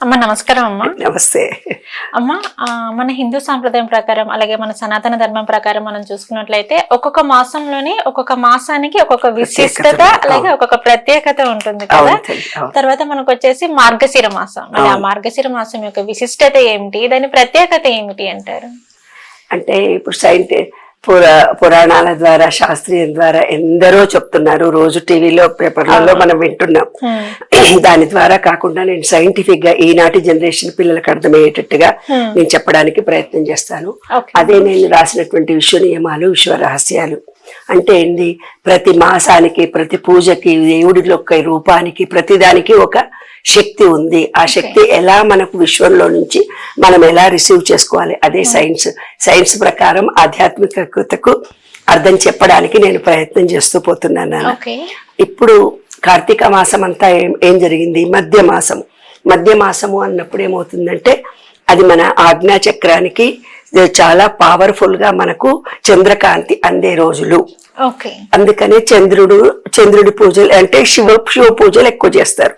అమ్మ నమస్కారం అమ్మ. నమస్తే అమ్మ, మన హిందూ సాంప్రదాయం ప్రకారం అలాగే మన సనాతన ధర్మం ప్రకారం మనం చూసుకున్నట్లయితే ఒక్కొక్క మాసంలోనే ఒక్కొక్క మాసానికి ఒక్కొక్క విశిష్టత అలాగే ఒక్కొక్క ప్రత్యేకత ఉంటుంది కదా. తర్వాత మనకు వచ్చేసి మార్గశిర మాసం. మరి ఆ మార్గశిర మాసం యొక్క విశిష్టత ఏమిటి, దాని ప్రత్యేకత ఏమిటి అంటారు? అంటే ఇప్పుడు పురాణాల ద్వారా శాస్త్రీయం ద్వారా ఎందరో చెప్తున్నారు, రోజు టీవీలో పేపర్లలో మనం వింటున్నాం. దాని ద్వారా కాకుండా నేను సైంటిఫిక్ గా ఈనాటి జనరేషన్ పిల్లలకు అర్థమయ్యేటట్టుగా నేను చెప్పడానికి ప్రయత్నం చేస్తాను. అదే నేను రాసినటువంటి విశ్వ నియమాలు, విశ్వ రహస్యాలు. అంటే ఏంది, ప్రతి మాసానికి, ప్రతి పూజకి, దేవుడిలో ఒక రూపానికి, ప్రతిదానికి ఒక శక్తి ఉంది. ఆ శక్తి ఎలా మనకు విశ్వంలో నుంచి మనం ఎలా రిసీవ్ చేసుకోవాలి, అదే సైన్స్ ప్రకారం ఆధ్యాత్మికతకు అర్థం చెప్పడానికి నేను ప్రయత్నం చేస్తూ పోతున్నాను. ఇప్పుడు కార్తీక మాసం అంతా ఏం జరిగింది, మధ్య మాసము అన్నప్పుడు ఏమవుతుందంటే అది మన ఆజ్ఞా చక్రానికి చాలా పవర్ఫుల్ గా మనకు చంద్రకాంతి అందే రోజులు. అందుకనే చంద్రుడి పూజలు అంటే శివ పూజలు ఎక్కువ చేస్తారు.